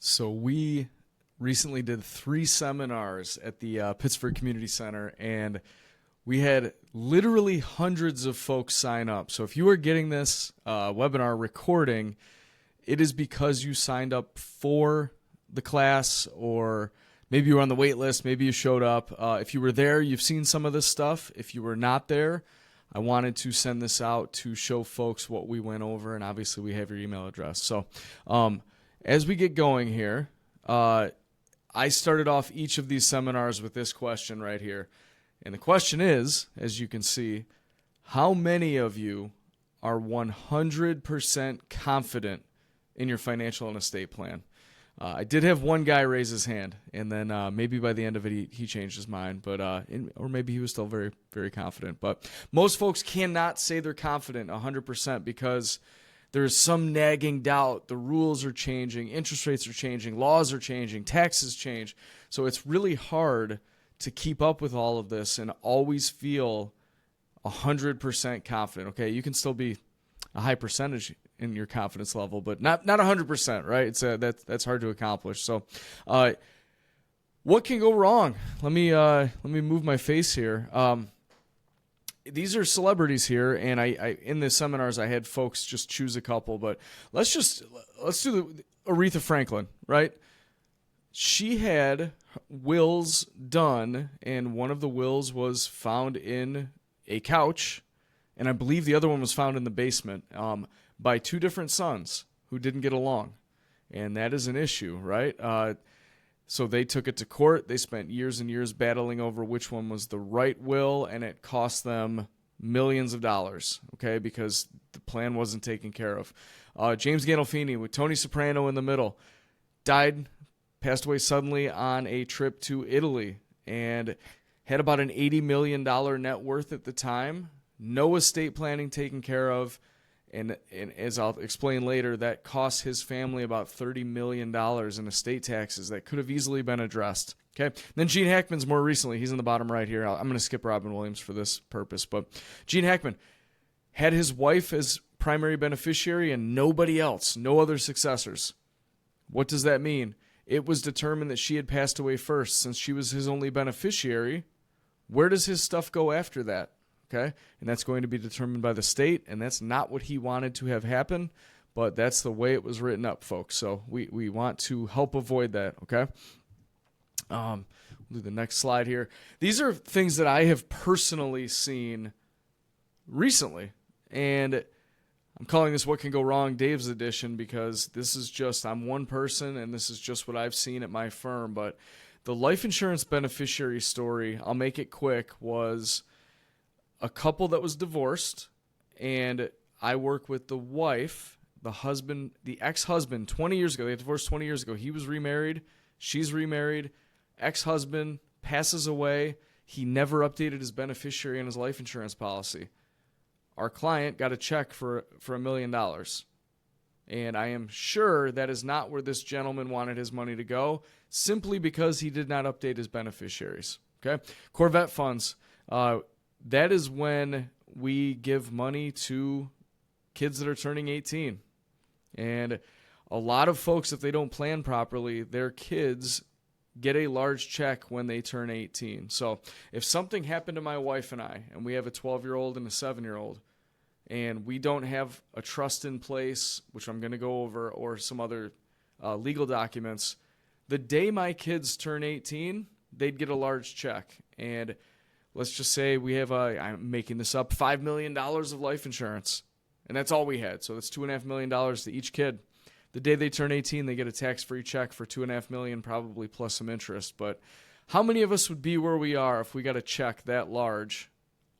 So we recently did 3 seminars at the Pittsburgh Community Center, and we had literally hundreds of folks sign up. So if you are getting this webinar recording, it is because you signed up for the class, or maybe you were on the wait list, maybe you showed up. If you were there, you've seen some of this stuff. If you were not there, I wanted to send this out to show folks what we went over, and obviously we have your email address. So as we get going here, I started off each of these seminars with this question right here. And the question is, as you can see, how many of you are 100% confident in your financial and estate plan? I did have one guy raise his hand, and then maybe by the end of it he changed his mind, but or maybe he was still very, very confident. But most folks cannot say they're confident 100% because there's some nagging doubt. The rules are changing, interest rates are changing, laws are changing, taxes change. So it's really hard to keep up with all of this and always feel 100% confident. Okay, you can still be a high percentage in your confidence level, but not 100%, right? It's that's hard to accomplish. So what can go wrong? Let me move my face here. These are celebrities here, and I in the seminars I had folks just choose a couple, but let's do Aretha Franklin, right? She had wills done, and one of the wills was found in a couch, and I believe the other one was found in the basement by 2 different sons who didn't get along, and that is an issue, right? So they took it to court. They spent years and years battling over which one was the right will, and it cost them millions of dollars, okay, because the plan wasn't taken care of. James Gandolfini, with Tony Soprano in the middle, passed away suddenly on a trip to Italy, and had about an $80 million net worth at the time. No estate planning taken care of. And as I'll explain later, that cost his family about $30 million in estate taxes that could have easily been addressed. Okay. Then Gene Hackman's more recently. He's in the bottom right here. I'm going to skip Robin Williams for this purpose. But Gene Hackman had his wife as primary beneficiary and nobody else, no other successors. What does that mean? It was determined that she had passed away first. Since she was his only beneficiary, where does his stuff go after that? Okay, and that's going to be determined by the state, and that's not what he wanted to have happen, but that's the way it was written up, folks. So we want to help avoid that, okay? We'll do the next slide here. These are things that I have personally seen recently, and I'm calling this What Can Go Wrong Dave's Edition because this is just, I'm one person, and this is just what I've seen at my firm, but the life insurance beneficiary story, I'll make it quick, was a couple that was divorced, and I work with the wife, the husband, the ex-husband 20 years ago. They got divorced 20 years ago. He was remarried. She's remarried. Ex-husband passes away. He never updated his beneficiary on his life insurance policy. Our client got a check for $1 million. And I am sure that is not where this gentleman wanted his money to go, simply because he did not update his beneficiaries. Okay? Corvette funds. That is when we give money to kids that are turning 18. And a lot of folks, if they don't plan properly, their kids get a large check when they turn 18. So if something happened to my wife and I, and we have a 12-year-old and a 7-year-old, and we don't have a trust in place, which I'm going to go over, or some other legal documents, the day my kids turn 18, they'd get a large check. And let's just say we have I'm making this up, $5 million of life insurance. And that's all we had. So that's $2.5 million to each kid. The day they turn 18, they get a tax-free check for $2.5 million, probably plus some interest. But how many of us would be where we are if we got a check that large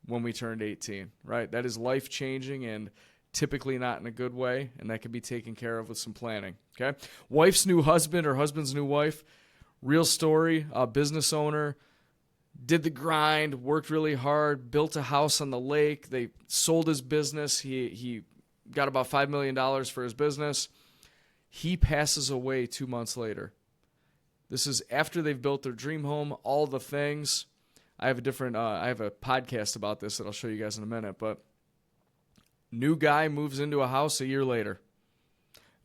when we turned 18, right? That is life-changing and typically not in a good way, and that can be taken care of with some planning, okay? Wife's new husband or husband's new wife, real story, business owner, did the grind, worked really hard, built a house on the lake. They sold his business. He got about $5 million for his business. He passes away 2 months later. This is after they've built their dream home, all the things. I have a podcast about this that I'll show you guys in a minute, but new guy moves into a house a year later.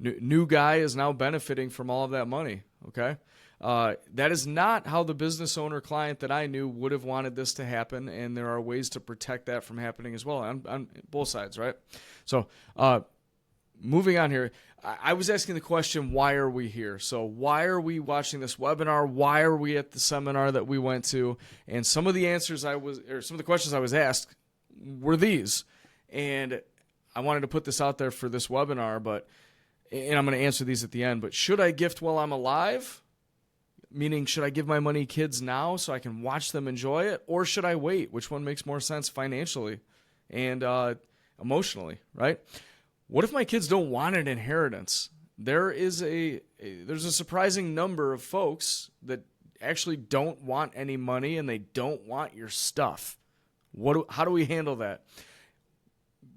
New guy is now benefiting from all of that money, okay? That is not how the business owner client that I knew would have wanted this to happen, and there are ways to protect that from happening as well on both sides, right? So moving on here, I was asking the question, why are we here? So why are we watching this webinar? Why are we at the seminar that we went to? And some of the answers some of the questions I was asked were these. And I wanted to put this out there for this webinar, and I'm going to answer these at the end. But should I gift while I'm alive? Meaning, should I give my money to kids now so I can watch them enjoy it? Or should I wait? Which one makes more sense financially and emotionally, right? What if my kids don't want an inheritance? There's a surprising number of folks that actually don't want any money and they don't want your stuff. How do we handle that?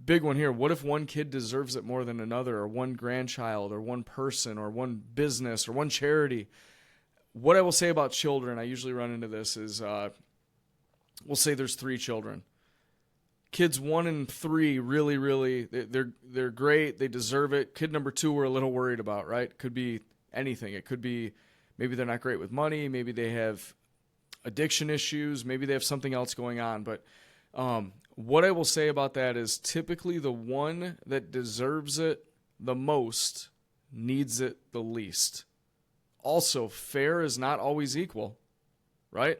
Big one here. What if one kid deserves it more than another, or one grandchild, or one person, or one business, or one charity? What I will say about children, I usually run into this, is we'll say there's 3 children. Kids 1 and 3 really, they're great. They deserve it. Kid number 2 we're a little worried about, right? Could be anything. It could be maybe they're not great with money. Maybe they have addiction issues. Maybe they have something else going on. But what I will say about that is typically the one that deserves it the most needs it the least. Also, fair is not always equal, right?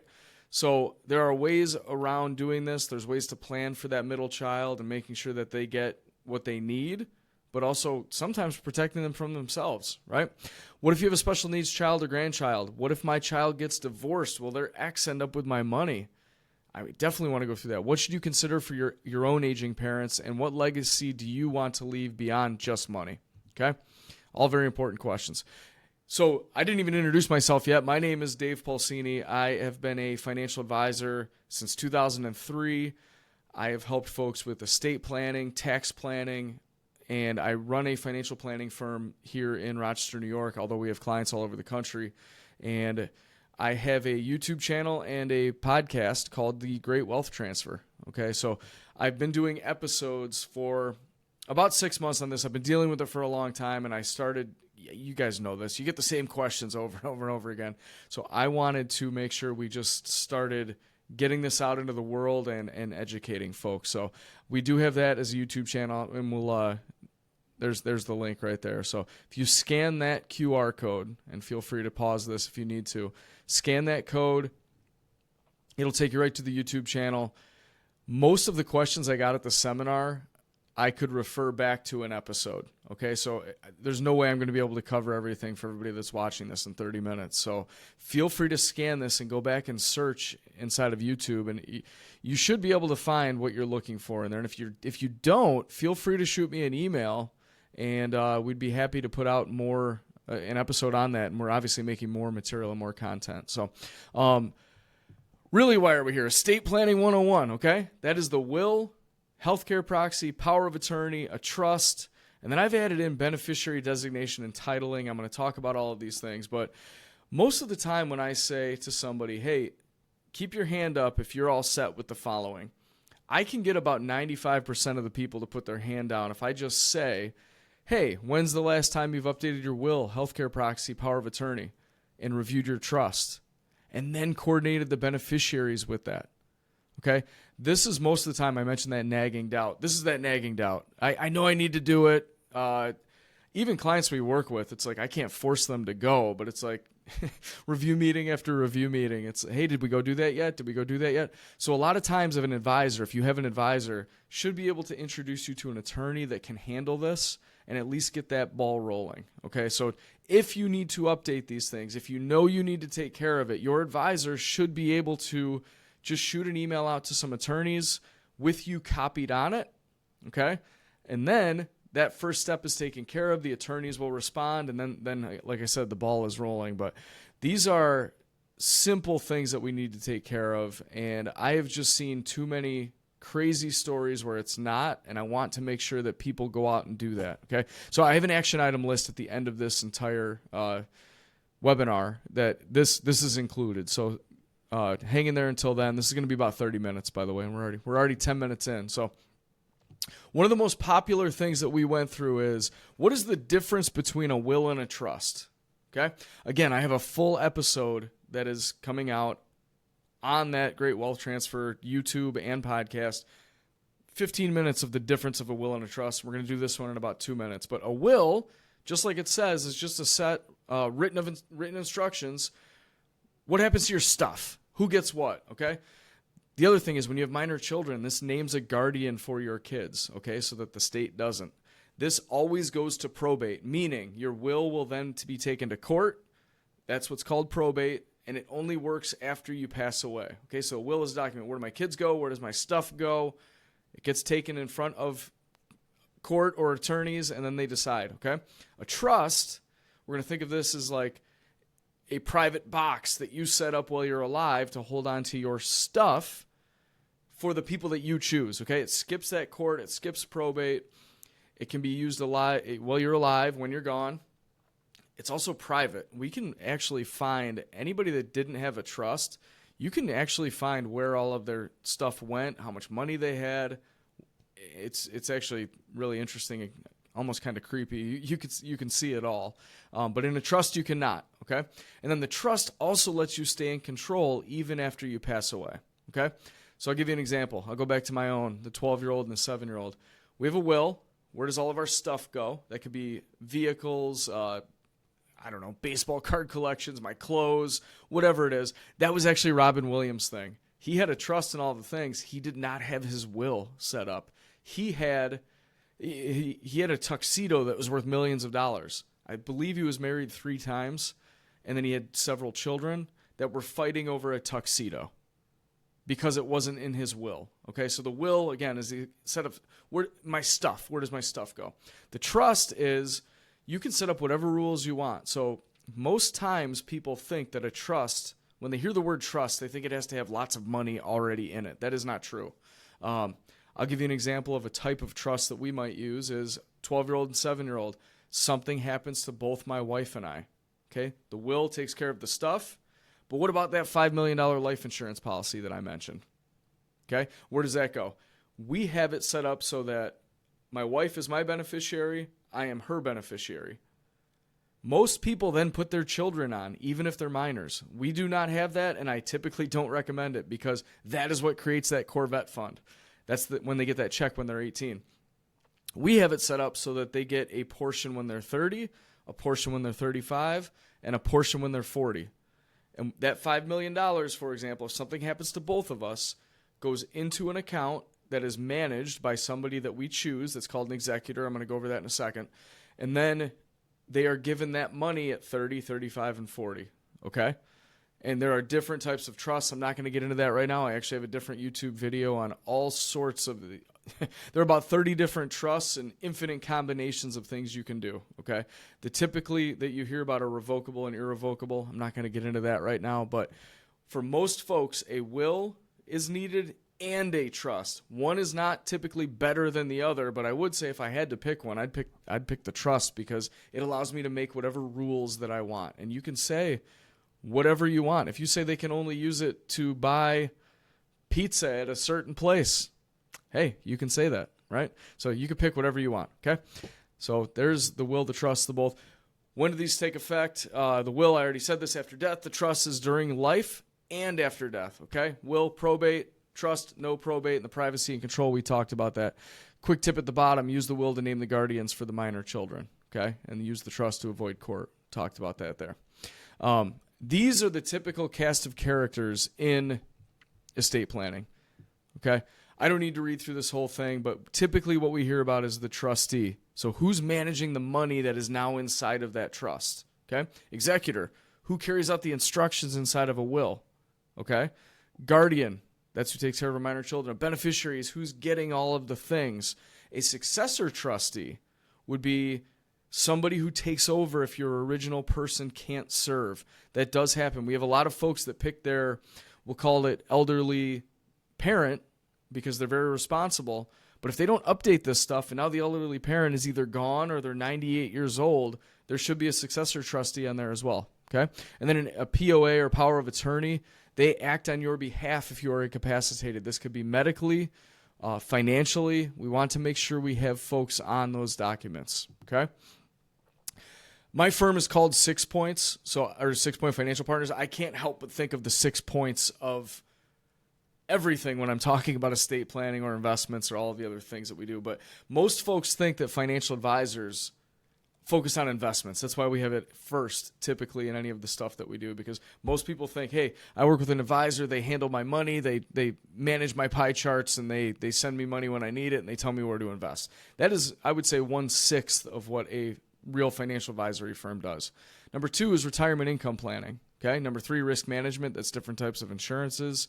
So there are ways around doing this. There's ways to plan for that middle child and making sure that they get what they need, but also sometimes protecting them from themselves, right? What if you have a special needs child or grandchild? What if my child gets divorced? Will their ex end up with my money? I definitely want to go through that. What should you consider for your own aging parents, and what legacy do you want to leave beyond just money? Okay? All very important questions. So I didn't even introduce myself yet. My name is Dave Pulcini. I have been a financial advisor since 2003. I have helped folks with estate planning, tax planning, and I run a financial planning firm here in Rochester, New York, although we have clients all over the country. And I have a YouTube channel and a podcast called The Great Wealth Transfer. Okay, so I've been doing episodes for about 6 months on this. I've been dealing with it for a long time, and I started... You guys know this. You get the same questions over and over and over again. So I wanted to make sure we just started getting this out into the world and educating folks. So we do have that as a YouTube channel, and we'll there's the link right there. So if you scan that QR code, and feel free to pause this if you need to, scan that code. It'll take you right to the YouTube channel. Most of the questions I got at the seminar, I could refer back to an episode. Okay, so there's no way I'm going to be able to cover everything for everybody that's watching this in 30 minutes. So feel free to scan this and go back and search inside of YouTube, and you should be able to find what you're looking for in there. And if you don't, feel free to shoot me an email, and we'd be happy to put out more an episode on that. And we're obviously making more material and more content. So really, why are we here? Estate Planning 101, okay? That is the will, healthcare proxy, power of attorney, a trust, and then I've added in beneficiary designation and titling. I'm going to talk about all of these things, but most of the time when I say to somebody, hey, keep your hand up if you're all set with the following, I can get about 95% of the people to put their hand down if I just say, hey, when's the last time you've updated your will, healthcare proxy, power of attorney, and reviewed your trust, and then coordinated the beneficiaries with that? Okay? This is most of the time I mention that nagging doubt. This is that nagging doubt. I know I need to do it. Even clients we work with, it's like I can't force them to go, but it's like review meeting after review meeting. It's, hey, did we go do that yet? Did we go do that yet? So a lot of times if you have an advisor, should be able to introduce you to an attorney that can handle this and at least get that ball rolling. Okay, so if you need to update these things, if you know you need to take care of it, your advisor should be able to just shoot an email out to some attorneys with you copied on it, okay? And then that first step is taken care of. The attorneys will respond, and then like I said, the ball is rolling. But these are simple things that we need to take care of, and I have just seen too many crazy stories where it's not, and I want to make sure that people go out and do that, okay? So I have an action item list at the end of this entire webinar that this is included. So hang in there until then. This is going to be about 30 minutes, by the way, and we're already 10 minutes in. So One of the most popular things that we went through is, what is the difference between a will and a trust? Okay. Again, I have a full episode that is coming out on that Great Wealth Transfer YouTube and podcast. 15 minutes of the difference of a will and a trust. We're going to do this one in about 2 minutes. But a will, just like it says, is just a set written instructions. What happens to your stuff? Who gets what? Okay. The other thing is, when you have minor children, this names a guardian for your kids, okay, so that the state doesn't. This always goes to probate, meaning your will then to be taken to court. That's what's called probate, and it only works after you pass away. Okay, so a will is a document. Where do my kids go? Where does my stuff go? It gets taken in front of court or attorneys, and then they decide, okay? A trust, we're going to think of this as like a private box that you set up while you're alive to hold on to your stuff for the people that you choose, okay? It skips that court. It skips probate. It can be used while you're alive, when you're gone. It's also private. We can actually find anybody that didn't have a trust. You can actually find where all of their stuff went, how much money they had. It's actually really interesting, almost kind of creepy. You can see it all. But in a trust, you cannot, okay? And then the trust also lets you stay in control even after you pass away, okay? So I'll give you an example. I'll go back to my own, the 12-year-old and the 7-year-old. We have a will. Where does all of our stuff go? That could be vehicles, baseball card collections, my clothes, whatever it is. That was actually Robin Williams' thing. He had a trust in all the things. He did not have his will set up. He had a tuxedo that was worth millions of dollars. I believe he was married 3 times, and then he had several children that were fighting over a tuxedo because it wasn't in his will. Okay, so the will, again, is the set of where does my stuff go? The trust is, you can set up whatever rules you want. So most times people think that a trust, when they hear the word trust, they think it has to have lots of money already in it. That is not true. I'll give you an example of a type of trust that we might use is 12-year-old and 7-year-old. Something happens to both my wife and I. Okay, the will takes care of the stuff, but what about that $5 million life insurance policy that I mentioned? Okay, where does that go? We have it set up so that my wife is my beneficiary, I am her beneficiary. Most people then put their children on, even if they're minors. We do not have that, and I typically don't recommend it because that is what creates that Corvette fund. That's when they get that check when they're 18. We have it set up so that they get a portion when they're 30, a portion when they're 35, and a portion when they're 40. And that $5 million, for example, if something happens to both of us, goes into an account that is managed by somebody that we choose. That's called an executor. I'm going to go over that in a second. And then they are given that money at 30, 35, and 40. Okay? And there are different types of trusts. I'm not going to get into that right now. I actually have a different YouTube video on all sorts of the... There are about 30 different trusts and infinite combinations of things you can do, okay? The typically that you hear about are revocable and irrevocable. I'm not going to get into that right now, but for most folks, a will is needed and a trust. One is not typically better than the other, but I would say if I had to pick one, I'd pick the trust because it allows me to make whatever rules that I want. And you can say whatever you want. If you say they can only use it to buy pizza at a certain place, hey, you can say that, right? So you can pick whatever you want, okay? So there's the will, the trust, the both. When do these take effect? The will, I already said this, after death. The trust is during life and after death, okay? Will, probate, trust, no probate, and the privacy and control, we talked about that. Quick tip at the bottom, use the will to name the guardians for the minor children, okay? And use the trust to avoid court. Talked about that there. These are the typical cast of characters in estate planning, okay? I don't need to read through this whole thing, but typically what we hear about is the trustee. So who's managing the money that is now inside of that trust? Okay? Executor, who carries out the instructions inside of a will? Okay? Guardian, that's who takes care of our minor children. A beneficiary is who's getting all of the things. A successor trustee would be somebody who takes over if your original person can't serve. That does happen. We have a lot of folks that pick their, we'll call it elderly parent, because they're very responsible. But if they don't update this stuff and now the elderly parent is either gone or they're 98 years old, there should be a successor trustee on there as well. Okay? And then a POA or power of attorney, they act on your behalf if you are incapacitated. This could be medically Financially, we want to make sure we have folks on those documents, okay? My firm is called SixPoints, or SixPoint Financial Partners. I can't help but think of the 6 points of everything when I'm talking about estate planning or investments or all of the other things that we do. But most folks think that financial advisors focus on investments. That's why we have it first, typically, in any of the stuff that we do, because most people think, hey, I work with an advisor, they handle my money, they manage my pie charts, and they send me money when I need it, and they tell me where to invest. That is, I would say, 1/6 of what a real financial advisory firm does. Number 2 is retirement income planning. Okay. Number 3, risk management. That's different types of insurances.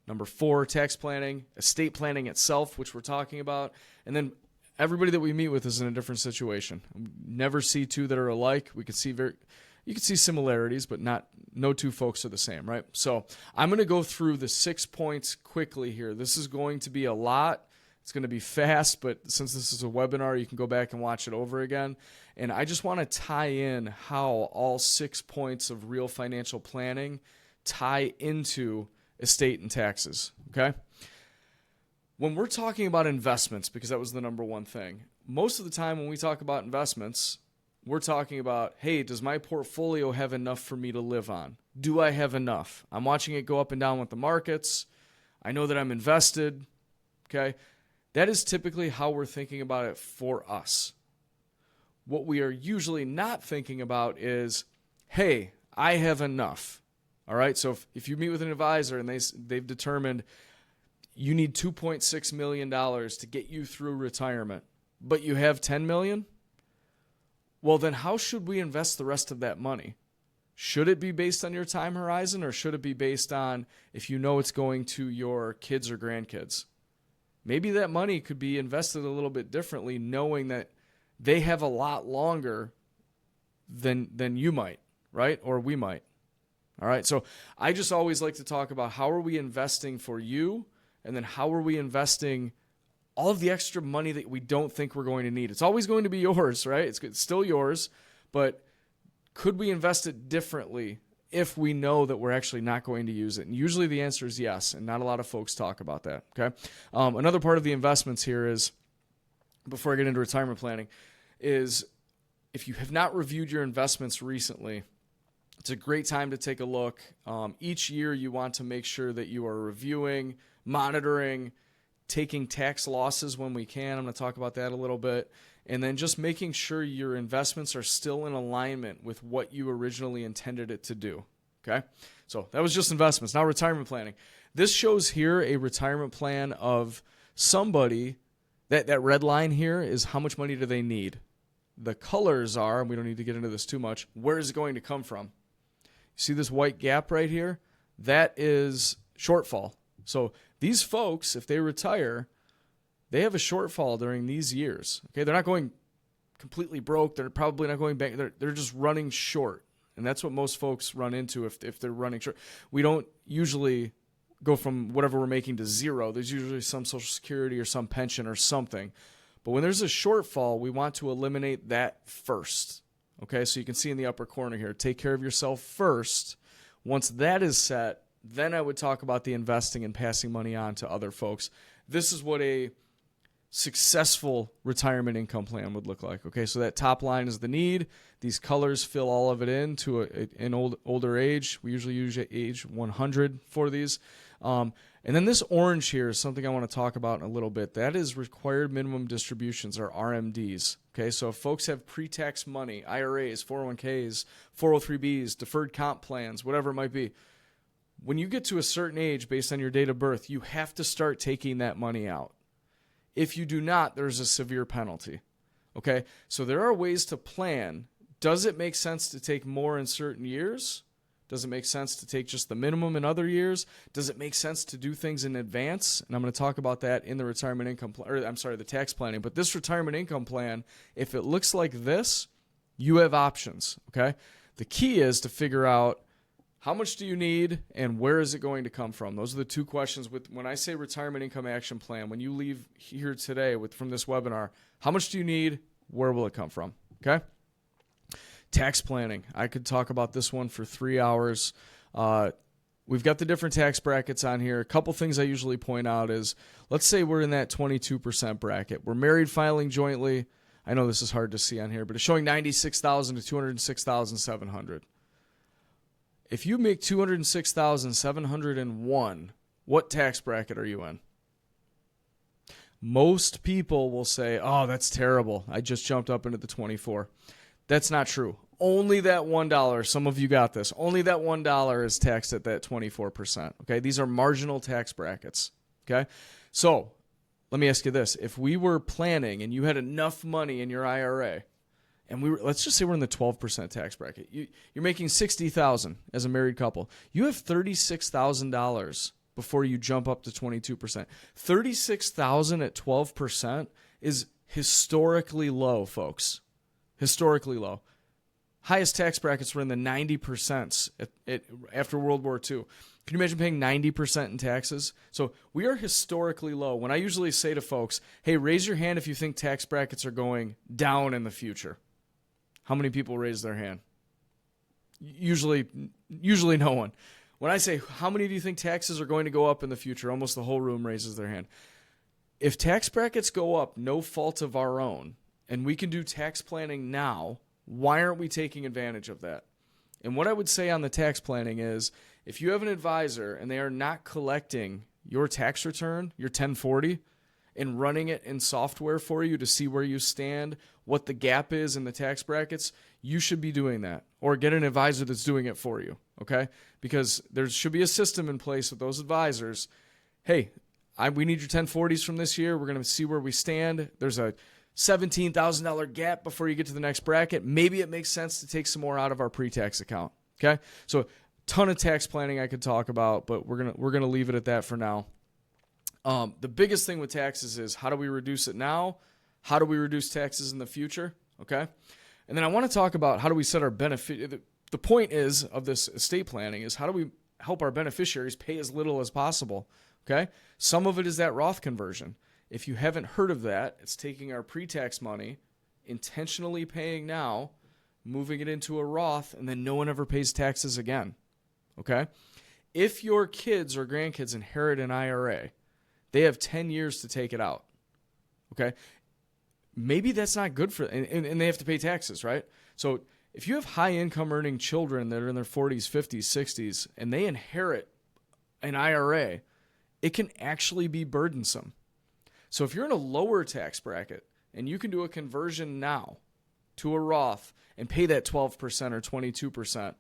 Number 4, tax planning, estate planning itself, which we're talking about. And then everybody that we meet with is in a different situation. We never see two that are alike. You can see similarities, but no two folks are the same, right? So I'm going to go through the 6 points quickly here. This is going to be a lot. It's going to be fast, but since this is a webinar, you can go back and watch it over again. And I just want to tie in how all 6 points of real financial planning tie into estate and taxes, okay? When we're talking about investments, because that was the number one thing, most of the time when we talk about investments, we're talking about, hey, does my portfolio have enough for me to live on? Do I have enough? I'm watching it go up and down with the markets. I know that I'm invested, okay? That is typically how we're thinking about it for us. What we are usually not thinking about is, hey, I have enough. All right, so if you meet with an advisor and they've determined you need $2.6 million to get you through retirement, but you have $10 million, well, then how should we invest the rest of that money? Should it be based on your time horizon, or should it be based on if you know it's going to your kids or grandkids? Maybe that money could be invested a little bit differently, knowing that they have a lot longer than you might, right? Or we might. All right, so I just always like to talk about how are we investing for you, and then how are we investing all of the extra money that we don't think we're going to need. It's always going to be yours, right? It's still yours, but could we invest it differently if we know that we're actually not going to use it? And usually the answer is yes, and not a lot of folks talk about that, okay? Another part of the investments here is, before I get into retirement planning, is if you have not reviewed your investments recently, it's a great time to take a look. Each year you want to make sure that you are reviewing, monitoring, taking tax losses when we can. I'm going to talk about that a little bit. And then just making sure your investments are still in alignment with what you originally intended it to do. Okay? So that was just investments. Now retirement planning. This shows here a retirement plan of somebody. That red line here is how much money do they need. The colors are, and we don't need to get into this too much, where is it going to come from? You see this white gap right here? That is shortfall. So these folks, if they retire, they have a shortfall during these years. Okay, they're not going completely broke. They're probably not going back. They're just running short, and that's what most folks run into if they're running short. We don't usually go from whatever we're making to zero. There's usually some Social Security or some pension or something. But when there's a shortfall, we want to eliminate that first. Okay, so you can see in the upper corner here, take care of yourself first. Once that is set, then I would talk about the investing and passing money on to other folks. This is what a successful retirement income plan would look like. Okay, so that top line is the need. These colors fill all of it in to an older age. We usually use age 100 for these. And then this orange here is something I want to talk about in a little bit. That is required minimum distributions, or RMDs. Okay, so if folks have pre-tax money, IRAs, 401ks, 403bs, deferred comp plans, whatever it might be, when you get to a certain age based on your date of birth, you have to start taking that money out. If you do not, there's a severe penalty. Okay, so there are ways to plan. Does it make sense to take more in certain years? Does it make sense to take just the minimum in other years? Does it make sense to do things in advance? And I'm going to talk about that in the retirement income plan, or I'm sorry, the tax planning. But this retirement income plan, if it looks like this, you have options, okay? The key is to figure out how much do you need and where is it going to come from? Those are the two questions. When I say retirement income action plan, when you leave here today from this webinar, how much do you need? Where will it come from? Okay? Tax planning. I could talk about this one for 3 hours. we've got the different tax brackets on here. A couple things I usually point out is, let's say we're in that 22% bracket. We're married filing jointly. I know this is hard to see on here, but it's showing $96,000 to $206,700. If you make $206,701, what tax bracket are you in? Most people will say, oh, that's terrible. I just jumped up into the 24. That's not true. Only that $1, some of you got this, only that $1 is taxed at that 24%. Okay, these are marginal tax brackets. Okay, so let me ask you this. If we were planning and you had enough money in your IRA, and let's just say we're in the 12% tax bracket, you're making $60,000 as a married couple. You have $36,000 before you jump up to 22%. $36,000 at 12% is historically low, folks. Historically low. Highest tax brackets were in the 90% after World War II. Can you imagine paying 90% in taxes? So we are historically low. When I usually say to folks, hey, raise your hand if you think tax brackets are going down in the future. How many people raise their hand? Usually no one. When I say, how many do you think taxes are going to go up in the future? Almost the whole room raises their hand. If tax brackets go up, no fault of our own, and we can do tax planning now, why aren't we taking advantage of that? And what I would say on the tax planning is, if you have an advisor and they are not collecting your tax return, your 1040, and running it in software for you to see where you stand, what the gap is in the tax brackets, you should be doing that. Or get an advisor that's doing it for you, okay? Because there should be a system in place with those advisors. Hey, we need your 1040s from this year. We're going to see where we stand. There's a $17,000 gap before you get to the next bracket. Maybe it makes sense to take some more out of our pre-tax account. Okay, so ton of tax planning I could talk about, but we're gonna leave it at that for now. The biggest thing with taxes is, how do we reduce it now? How do we reduce taxes in the future? Okay, and then I want to talk about how do we set our benefit. The point is of this estate planning is, how do we help our beneficiaries pay as little as possible? Okay, some of it is that Roth conversion. If you haven't heard of that, it's taking our pre-tax money, intentionally paying now, moving it into a Roth, and then no one ever pays taxes again. Okay? If your kids or grandkids inherit an IRA, they have 10 years to take it out. Okay? Maybe that's not good for them, and they have to pay taxes, right? So if you have high income earning children that are in their 40s, 50s, 60s, and they inherit an IRA, it can actually be burdensome. So if you're in a lower tax bracket and you can do a conversion now to a Roth and pay that 12% or 22%,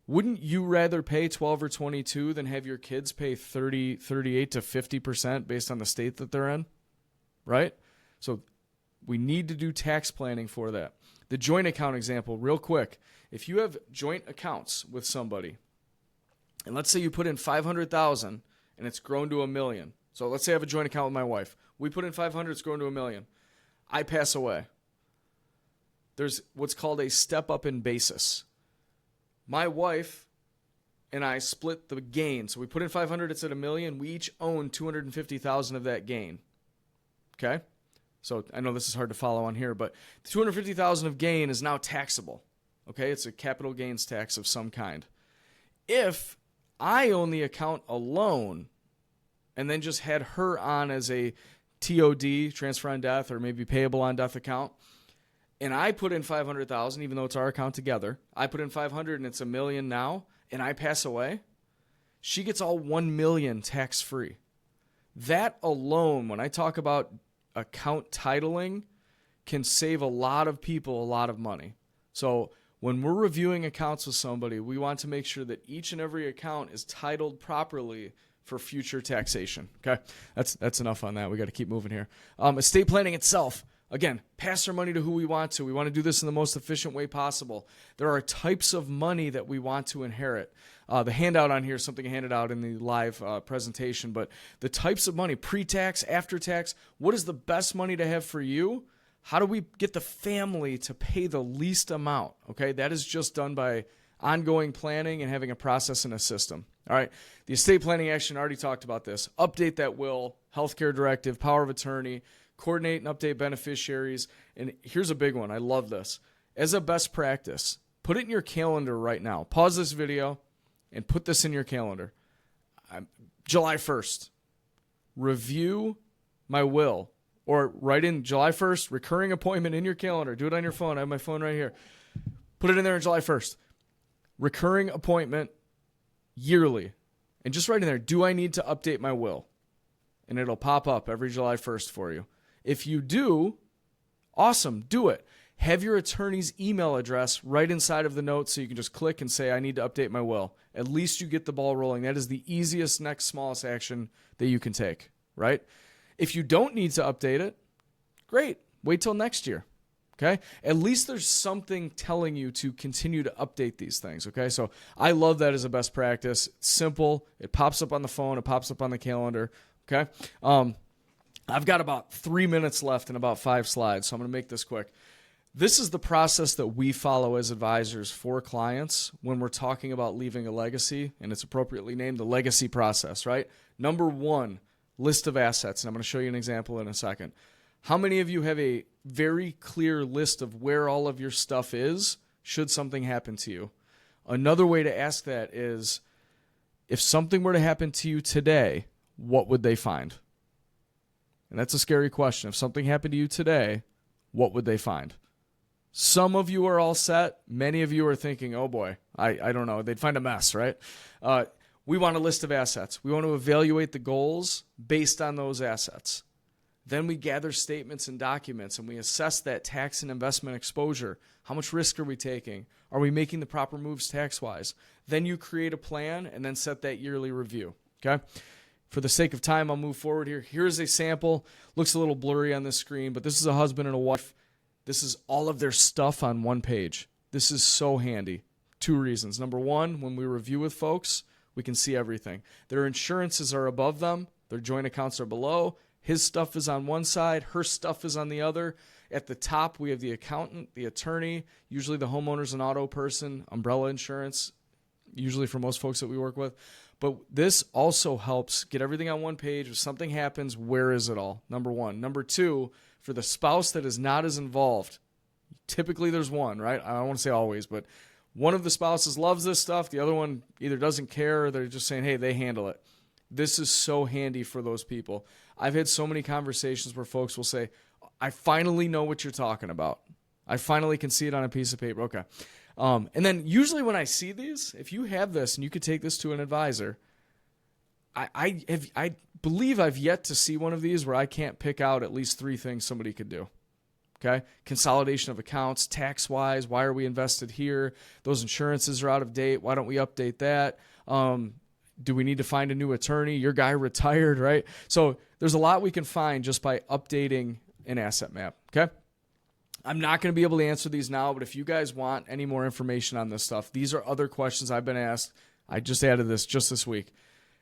wouldn't you rather pay 12 or 22 than have your kids pay 30, 38 to 50% based on the state that they're in? Right? So we need to do tax planning for that. The joint account example, real quick. If you have joint accounts with somebody, and let's say you put in $500,000 and it's grown to $1 million. So let's say I have a joint account with my wife. We put in 500, it's grown to $1 million. I pass away. There's what's called a step up in basis. My wife and I split the gain. So we put in 500, it's at $1 million. We each own 250,000 of that gain. Okay? So I know this is hard to follow on here, but the 250,000 of gain is now taxable. Okay? It's a capital gains tax of some kind. If I own the account alone and then just had her on as a TOD, transfer on death, or maybe payable on death account, and I put in 500,000, even though it's our account together, I put in 500 and it's $1 million now, and I pass away, she gets all $1 million tax free. That alone, when I talk about account titling, can save a lot of people a lot of money. So when we're reviewing accounts with somebody, we want to make sure that each and every account is titled properly for future taxation. Okay, that's enough on that. We got to keep moving here. Estate planning itself, again, pass our money to who we want to. We want to do this in the most efficient way possible. There are types of money that we want to inherit. The handout on here is something I handed out in the live presentation, but the types of money, pre-tax, after-tax, what is the best money to have for you? How do we get the family to pay the least amount? Okay, that is just done by ongoing planning and having a process and a system. All right, the estate planning action, I already talked about this. Update that will, healthcare directive, power of attorney, coordinate and update beneficiaries. And here's a big one. I love this. As a best practice, put it in your calendar right now. Pause this video and put this in your calendar. July 1st, review my will, or write in July 1st, recurring appointment in your calendar. Do it on your phone. I have my phone right here. Put it in there on July 1st. Recurring appointment yearly. And just write in there, do I need to update my will? And it'll pop up every July 1st for you. If you do, awesome, do it. Have your attorney's email address right inside of the note so you can just click and say, I need to update my will. At least you get the ball rolling. That is the easiest, next smallest action that you can take, right? If you don't need to update it, great. Wait till next year, okay? At least there's something telling you to continue to update these things, okay? So I love that as a best practice. It's simple. It pops up on the phone. It pops up on the calendar, okay? I've got about 3 minutes left and about 5 slides, so I'm going to make this quick. This is the process that we follow as advisors for clients when we're talking about leaving a legacy, and it's appropriately named the legacy process, right? Number 1, list of assets, and I'm going to show you an example in a second. How many of you have a very clear list of where all of your stuff is should something happen to you? Another way to ask that is, if something were to happen to you today, what would they find? And that's a scary question. If something happened to you today, what would they find? Some of you are all set. Many of you are thinking, oh boy, I don't know. They'd find a mess, right? We want a list of assets. We want to evaluate the goals based on those assets. Then we gather statements and documents, and we assess that tax and investment exposure. How much risk are we taking? Are we making the proper moves tax-wise? Then you create a plan and then set that yearly review, okay? For the sake of time, I'll move forward here. Here's a sample. Looks a little blurry on this screen, but this is a husband and a wife. This is all of their stuff on one page. This is so handy. 2 reasons. Number 1, when we review with folks, we can see everything. Their insurances are above them. Their joint accounts are below. His stuff is on one side. Her stuff is on the other. At the top, we have the accountant, the attorney, usually the homeowner's and auto person, umbrella insurance, usually for most folks that we work with. But this also helps get everything on one page. If something happens, where is it all? Number 1. Number 2, for the spouse that is not as involved, typically there's one, right? I don't want to say always, but one of the spouses loves this stuff. The other one either doesn't care or they're just saying, hey, they handle it. This is so handy for those people. I've had so many conversations where folks will say, I finally know what you're talking about. I finally can see it on a piece of paper. Okay. And then usually when I see these, if you have this and you could take this to an advisor, I believe I've yet to see one of these where I can't pick out at least 3 things somebody could do. Okay? Consolidation of accounts, tax-wise, why are we invested here? Those insurances are out of date. Why don't we update that? Do we need to find a new attorney? Your guy retired, right? So there's a lot we can find just by updating an asset map, okay? I'm not going to be able to answer these now, but if you guys want any more information on this stuff, these are other questions I've been asked. I just added this just this week.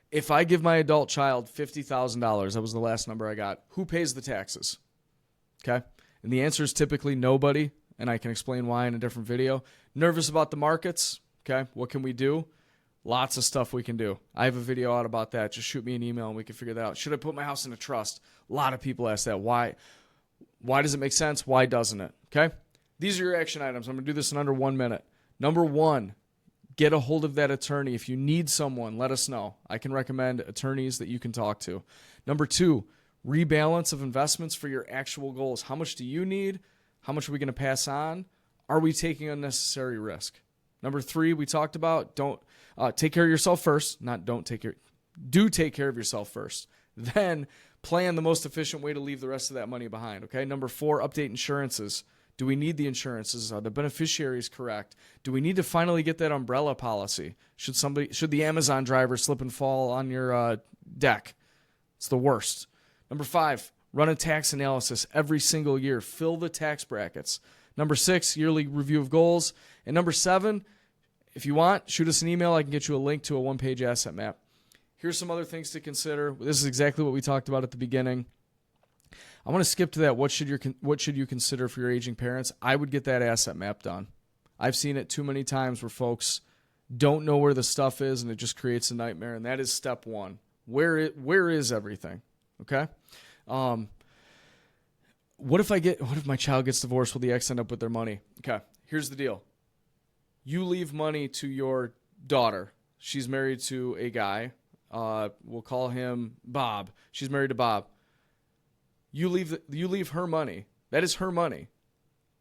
If I give my adult child $50,000, that was the last number I got, who pays the taxes? Okay? And the answer is typically nobody, and I can explain why in a different video. Nervous about the markets? Okay, what can we do? Lots of stuff we can do. I have a video out about that. Just shoot me an email and we can figure that out. Should I put my house in a trust? A lot of people ask that. Why does it make sense? Why doesn't it? Okay? These are your action items. I'm going to do this in under 1 minute. Number 1, get a hold of that attorney. If you need someone, let us know. I can recommend attorneys that you can talk to. Number 2, rebalance of investments for your actual goals. How much do you need? How much are we going to pass on? Are we taking unnecessary risk? Number 3, we talked about don't take care of yourself first. Do take care of yourself first. Then plan the most efficient way to leave the rest of that money behind. Okay. Number 4, update insurances. Do we need the insurances? Are the beneficiaries correct? Do we need to finally get that umbrella policy? Should the Amazon driver slip and fall on your deck? It's the worst. Number 5, run a tax analysis every single year. Fill the tax brackets. Number 6, yearly review of goals. And number 7, if you want, shoot us an email. I can get you a link to a 1-page asset map. Here's some other things to consider. This is exactly what we talked about at the beginning. I want to skip to that. What should you consider for your aging parents? I would get that asset map done. I've seen it too many times where folks don't know where the stuff is, and it just creates a nightmare. And that is step 1. Where is everything? Okay. What if my child gets divorced? Will the ex end up with their money? Okay. Here's the deal. You leave money to your daughter. she's married to a guy. We'll call him Bob. She's married to Bob. You leave her money. That is her money.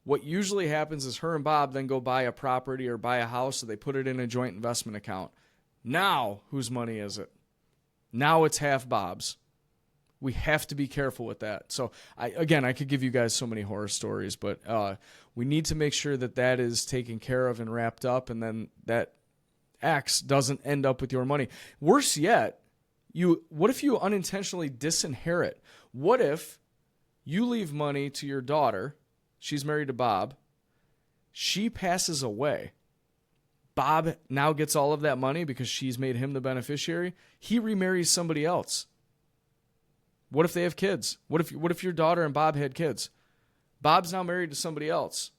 What usually happens is her and Bob then go buy a property or buy a house, so they put it in a joint investment account. Now, whose money is it? Now it's half Bob's. We have to be careful with that. So, I could give you guys so many horror stories, but we need to make sure that is taken care of and wrapped up, and then that X doesn't end up with your money. Worse yet, what if you unintentionally disinherit? What if you leave money to your daughter? She's married to Bob. She passes away. Bob now gets all of that money because she's made him the beneficiary. He remarries somebody else. What if they have kids? What if your daughter and Bob had kids? Bob's now married to somebody else.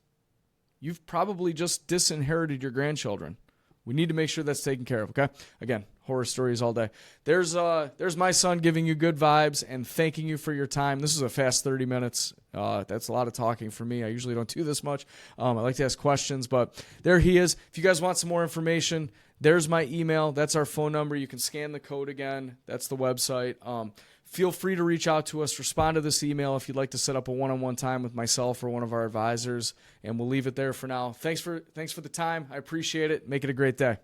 You've probably just disinherited your grandchildren. We need to make sure that's taken care of, okay? Again, horror stories all day. There's my son giving you good vibes and thanking you for your time. This is a fast 30 minutes. That's a lot of talking for me. I usually don't do this much. I like to ask questions, but there he is. If you guys want some more information, there's my email. That's our phone number. You can scan the code again. That's the website. Feel free to reach out to us. Respond to this email if you'd like to set up a one-on-one time with myself or one of our advisors, and we'll leave it there for now. Thanks for the time. I appreciate it. Make it a great day.